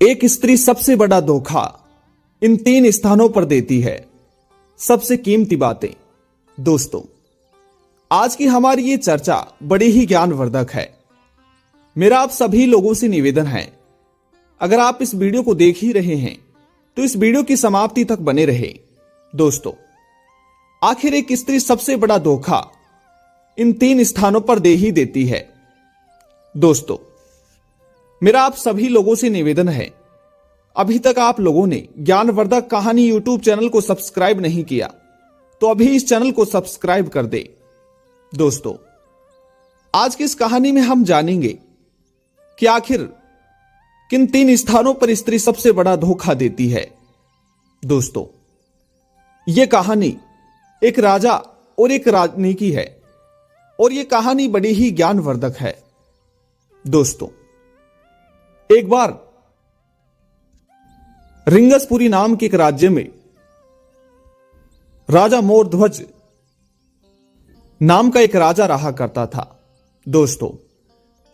एक स्त्री सबसे बड़ा धोखा इन 3 स्थानों पर देती है सबसे कीमती बातें। दोस्तों, आज की हमारी ये चर्चा बड़ी ही ज्ञानवर्धक है। मेरा आप सभी लोगों से निवेदन है, अगर आप इस वीडियो को देख ही रहे हैं तो इस वीडियो की समाप्ति तक बने रहे। दोस्तों, आखिर एक स्त्री सबसे बड़ा धोखा इन 3 स्थानों पर दे ही देती है। दोस्तों, मेरा आप सभी लोगों से निवेदन है, अभी तक आप लोगों ने ज्ञानवर्धक कहानी यूट्यूब चैनल को सब्सक्राइब नहीं किया तो अभी इस चैनल को सब्सक्राइब कर दे। दोस्तों, आज की इस कहानी में हम जानेंगे कि आखिर किन 3 स्थानों पर स्त्री सबसे बड़ा धोखा देती है। दोस्तों, यह कहानी एक राजा और एक रानी की है और यह कहानी बड़ी ही ज्ञानवर्धक है। दोस्तों, एक बार रिंगसपुरी नाम के एक राज्य में राजा मोरध्वज नाम का एक राजा रहा करता था। दोस्तों,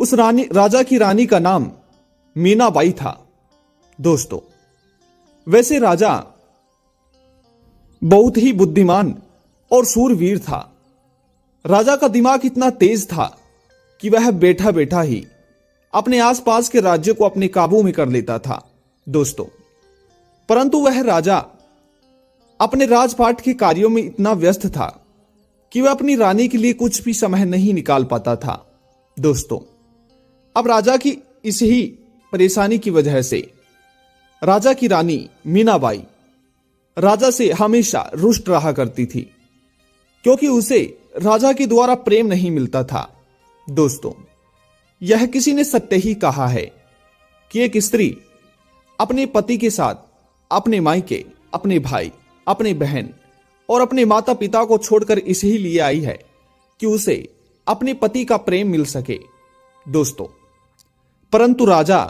उस राजा की रानी का नाम मीनाबाई था। दोस्तों, वैसे राजा बहुत ही बुद्धिमान और शूरवीर था। राजा का दिमाग इतना तेज था कि वह बैठा बैठा ही अपने आसपास के राज्य को अपने काबू में कर लेता था। दोस्तों, परंतु वह राजा अपने राजपाट के कार्यों में इतना व्यस्त था कि वह अपनी रानी के लिए कुछ भी समय नहीं निकाल पाता था। दोस्तों, अब राजा की इस ही परेशानी की वजह से राजा की रानी मीनाबाई राजा से हमेशा रुष्ट रहा करती थी, क्योंकि उसे राजा के द्वारा प्रेम नहीं मिलता था। दोस्तों, यह किसी ने सत्य ही कहा है कि एक स्त्री अपने पति के साथ अपने मायके, अपने भाई, अपने बहन और अपने माता पिता को छोड़कर इसलिए आई है कि उसे अपने पति का प्रेम मिल सके। दोस्तों, परंतु राजा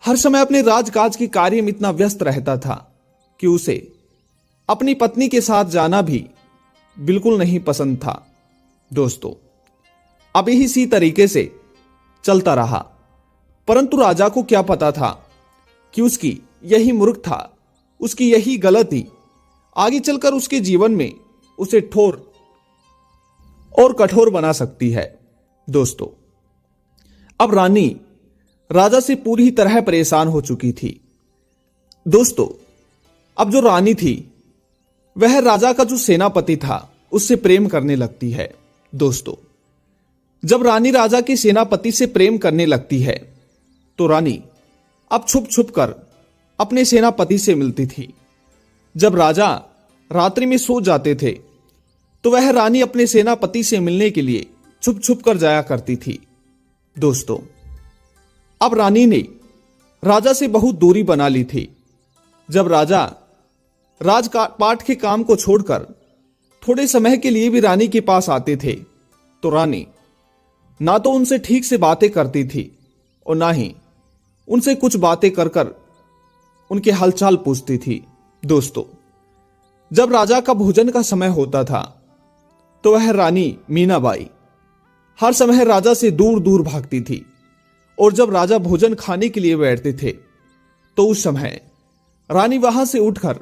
हर समय अपने राजकाज के कार्य में इतना व्यस्त रहता था कि उसे अपनी पत्नी के साथ जाना भी बिल्कुल नहीं पसंद था। दोस्तों, अब इसी तरीके से चलता रहा, परंतु राजा को क्या पता था कि उसकी यही मूर्खता, उसकी यही गलती आगे चलकर उसके जीवन में उसे ठोर और कठोर बना सकती है। दोस्तों, अब रानी राजा से पूरी तरह परेशान हो चुकी थी। दोस्तों, अब जो रानी थी वह राजा का जो सेनापति था उससे प्रेम करने लगती है। दोस्तों, जब रानी राजा के सेनापति से प्रेम करने लगती है तो रानी अब छुप छुप कर अपने सेनापति से मिलती थी। जब राजा रात्रि में सो जाते थे तो वह रानी अपने सेनापति से मिलने के लिए छुप छुप कर जाया करती थी। दोस्तों, अब रानी ने राजा से बहुत दूरी बना ली थी। जब राजा राजपाट के काम को छोड़कर थोड़े समय के लिए भी रानी के पास आते थे तो रानी ना तो उनसे ठीक से बातें करती थी और ना ही उनसे कुछ बातें कर कर उनके हालचाल पूछती थी। दोस्तों, जब राजा का भोजन का समय होता था तो वह रानी मीनाबाई हर समय राजा से दूर दूर भागती थी और जब राजा भोजन खाने के लिए बैठते थे तो उस समय रानी वहां से उठकर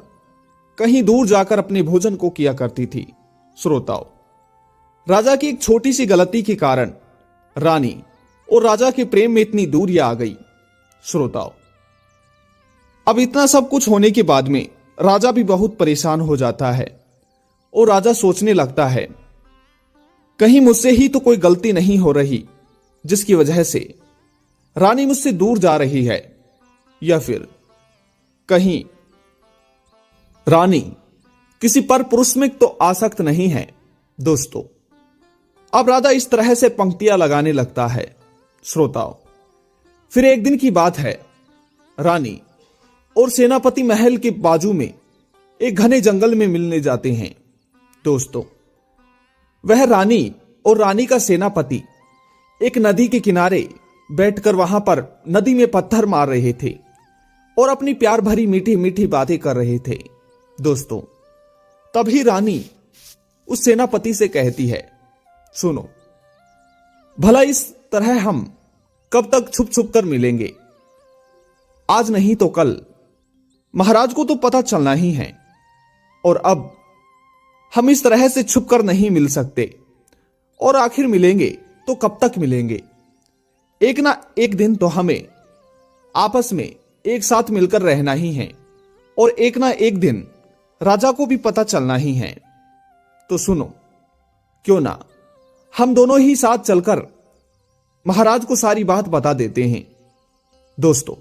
कहीं दूर जाकर अपने भोजन को किया करती थी। श्रोताओं, राजा की एक छोटी सी गलती के कारण रानी और राजा के प्रेम में इतनी दूरी आ गई। श्रोताओं, अब इतना सब कुछ होने के बाद में राजा भी बहुत परेशान हो जाता है और राजा सोचने लगता है कहीं मुझसे ही तो कोई गलती नहीं हो रही जिसकी वजह से रानी मुझसे दूर जा रही है, या फिर कहीं रानी किसी पर पुरुष में तो आसक्त नहीं है। दोस्तों, अब राजा इस तरह से पंक्तियां लगाने लगता है। श्रोताओं, फिर एक दिन की बात है, रानी और सेनापति महल के बाजू में एक घने जंगल में मिलने जाते हैं। दोस्तों, वह रानी और रानी का सेनापति एक नदी के किनारे बैठकर वहां पर नदी में पत्थर मार रहे थे और अपनी प्यार भरी मीठी मीठी बातें कर रहे थे। दोस्तों, तभी रानी उस सेनापति से कहती है, सुनो, भला इस तरह हम कब तक छुप छुप कर मिलेंगे? आज नहीं तो कल महाराज को तो पता चलना ही है, और अब हम इस तरह से छुप कर नहीं मिल सकते, और आखिर मिलेंगे तो कब तक मिलेंगे? एक ना एक दिन तो हमें आपस में एक साथ मिलकर रहना ही है, और एक ना एक दिन राजा को भी पता चलना ही है। तो सुनो, क्यों ना हम दोनों ही साथ चलकर महाराज को सारी बात बता देते हैं। दोस्तों,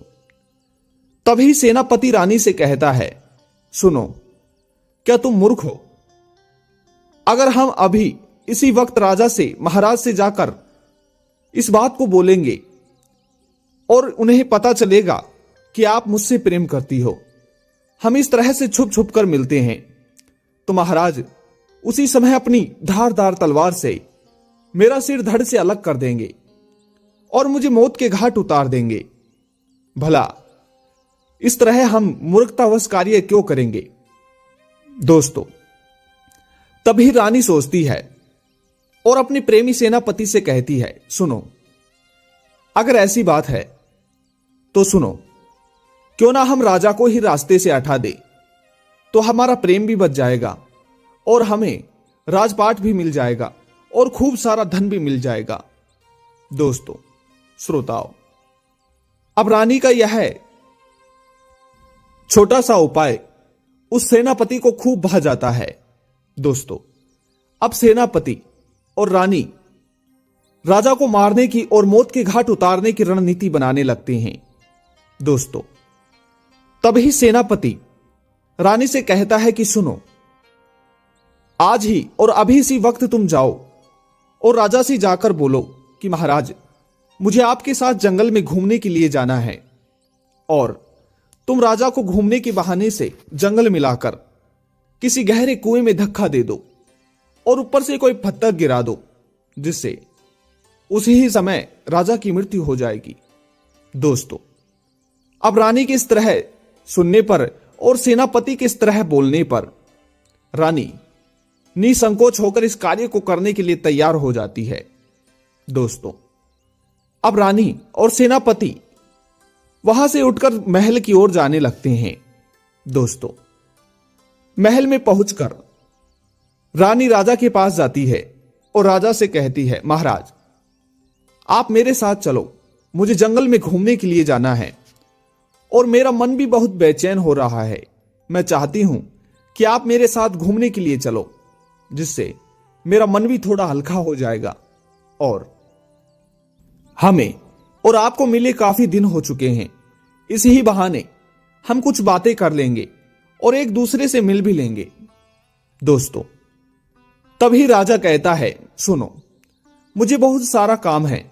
तभी सेनापति रानी से कहता है, सुनो, क्या तुम मूर्ख हो? अगर हम अभी इसी वक्त राजा से, महाराज से जाकर इस बात को बोलेंगे और उन्हें पता चलेगा कि आप मुझसे प्रेम करती हो, हम इस तरह से छुप छुप कर मिलते हैं, तो महाराज उसी समय अपनी धारदार तलवार से मेरा सिर धड़ से अलग कर देंगे और मुझे मौत के घाट उतार देंगे। भला इस तरह हम मूर्खतावश कार्य क्यों करेंगे? दोस्तों, तभी रानी सोचती है और अपने प्रेमी सेनापति से कहती है, सुनो, अगर ऐसी बात है तो सुनो, क्यों ना हम राजा को ही रास्ते से हटा दे, तो हमारा प्रेम भी बच जाएगा और हमें राजपाट भी मिल जाएगा और खूब सारा धन भी मिल जाएगा। दोस्तों, श्रोताओं, अब रानी का यह छोटा सा उपाय उस सेनापति को खूब भा जाता है। दोस्तों, अब सेनापति और रानी राजा को मारने की और मौत के घाट उतारने की रणनीति बनाने लगते हैं। दोस्तों, तभी सेनापति रानी से कहता है कि सुनो, आज ही और अभी इसी वक्त तुम जाओ और राजा से जाकर बोलो कि महाराज, मुझे आपके साथ जंगल में घूमने के लिए जाना है, और तुम राजा को घूमने के बहाने से जंगल में लाकर किसी गहरे कुएं में धक्का दे दो और ऊपर से कोई पत्थर गिरा दो, जिससे उसी ही समय राजा की मृत्यु हो जाएगी। दोस्तों, अब रानी के इस तरह सुनने पर और सेनापति के इस तरह बोलने पर रानी निसंकोच होकर इस कार्य को करने के लिए तैयार हो जाती है। दोस्तों, अब रानी और सेनापति वहां से उठकर महल की ओर जाने लगते हैं। दोस्तों, महल में पहुंचकर रानी राजा के पास जाती है और राजा से कहती है, महाराज, आप मेरे साथ चलो, मुझे जंगल में घूमने के लिए जाना है और मेरा मन भी बहुत बेचैन हो रहा है। मैं चाहती हूं कि आप मेरे साथ घूमने के लिए चलो, जिससे मेरा मन भी थोड़ा हल्का हो जाएगा और हमें और आपको मिले काफी दिन हो चुके हैं। इसी ही बहाने हम कुछ बातें कर लेंगे और एक दूसरे से मिल भी लेंगे। दोस्तों, तभी राजा कहता है, सुनो, मुझे बहुत सारा काम है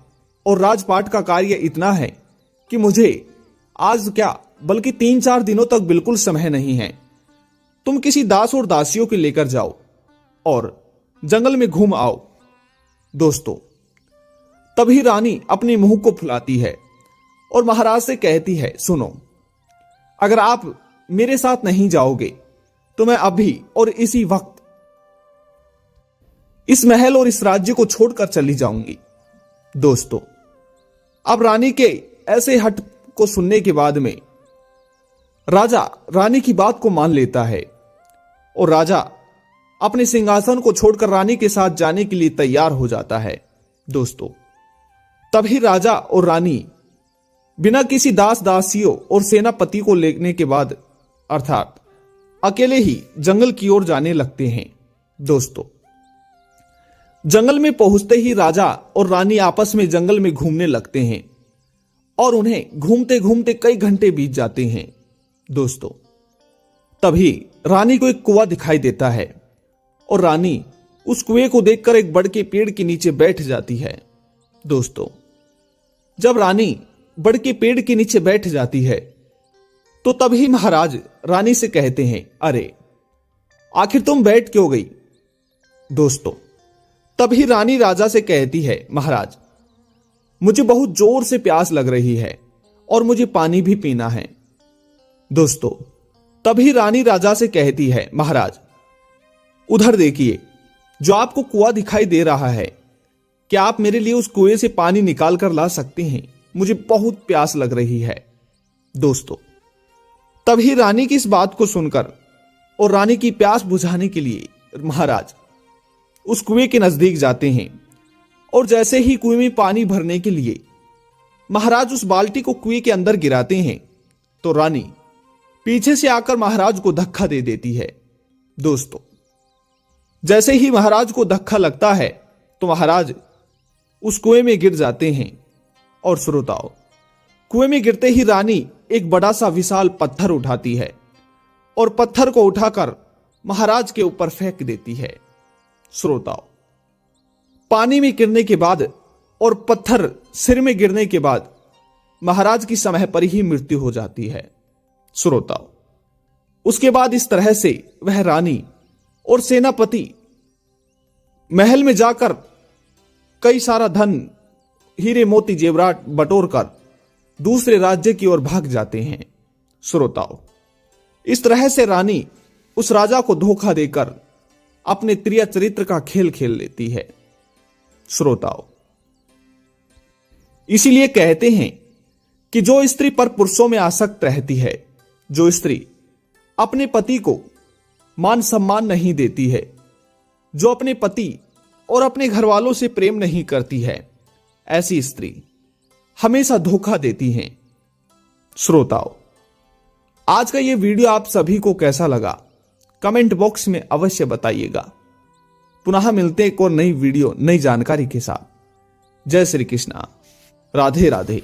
और राजपाट का कार्य इतना है कि मुझे आज क्या बल्कि 3-4 दिनों तक बिल्कुल समय नहीं है। तुम किसी दास और दासियों को लेकर जाओ और जंगल में घूम आओ। दोस्तों, तभी रानी अपने मुंह को फुलाती है और महाराज से कहती है, सुनो, अगर आप मेरे साथ नहीं जाओगे तो मैं अभी और इसी वक्त इस महल और इस राज्य को छोड़कर चली जाऊंगी। दोस्तों, अब रानी के ऐसे हट को सुनने के बाद में राजा रानी की बात को मान लेता है और राजा अपने सिंहासन को छोड़कर रानी के साथ जाने के लिए तैयार हो जाता है। दोस्तों, तभी राजा और रानी बिना किसी दास दासियों और सेनापति को लेने के बाद अर्थात अकेले ही जंगल की ओर जाने लगते हैं। दोस्तों, जंगल में पहुंचते ही राजा और रानी आपस में जंगल में घूमने लगते हैं और उन्हें घूमते घूमते कई घंटे बीत जाते हैं। दोस्तों, तभी रानी को एक कुआं दिखाई देता है और रानी उस कुएं को देखकर एक बड़ के पेड़ के नीचे बैठ जाती है। दोस्तों, जब रानी बड़ के पेड़ के नीचे बैठ जाती है तो तभी महाराज रानी से कहते हैं, अरे आखिर तुम बैठ क्यों गई? दोस्तों, तभी रानी राजा से कहती है, महाराज, मुझे बहुत जोर से प्यास लग रही है और मुझे पानी भी पीना है। दोस्तों, तभी रानी राजा से कहती है, महाराज, उधर देखिए, जो आपको कुआं दिखाई दे रहा है, क्या आप मेरे लिए उस कुएं से पानी निकाल कर ला सकते हैं? मुझे बहुत प्यास लग रही है। दोस्तों, तभी रानी की इस बात को सुनकर और रानी की प्यास बुझाने के लिए महाराज उस कुएं के नजदीक जाते हैं और जैसे ही कुएं में पानी भरने के लिए महाराज उस बाल्टी को कुएं के अंदर गिराते हैं तो रानी पीछे से आकर महाराज को धक्का दे देती है। दोस्तों, जैसे ही महाराज को धक्का लगता है तो महाराज उस कुएं में गिर जाते हैं। और श्रोताओं, कुएं में गिरते ही रानी एक बड़ा सा विशाल पत्थर उठाती है और पत्थर को उठाकर महाराज के ऊपर फेंक देती है। श्रोताओं, पानी में गिरने के बाद और पत्थर सिर में गिरने के बाद महाराज की समय पर ही मृत्यु हो जाती है। श्रोताओं, उसके बाद इस तरह से वह रानी और सेनापति महल में जाकर कई सारा धन, हीरे मोती जेवरात बटोर कर दूसरे राज्य की ओर भाग जाते हैं। श्रोताओं, इस तरह से रानी उस राजा को धोखा देकर अपने प्रिय चरित्र का खेल खेल लेती है। श्रोताओं, इसीलिए कहते हैं कि जो स्त्री पर पुरुषों में आसक्त रहती है, जो स्त्री अपने पति को मान सम्मान नहीं देती है, जो अपने पति और अपने घर वालों से प्रेम नहीं करती है, ऐसी स्त्री हमेशा धोखा देती हैं। श्रोताओं, आज का यह वीडियो आप सभी को कैसा लगा कमेंट बॉक्स में अवश्य बताइएगा। पुनः मिलते एक और नई वीडियो, नई जानकारी के साथ। जय श्री कृष्णा, राधे राधे।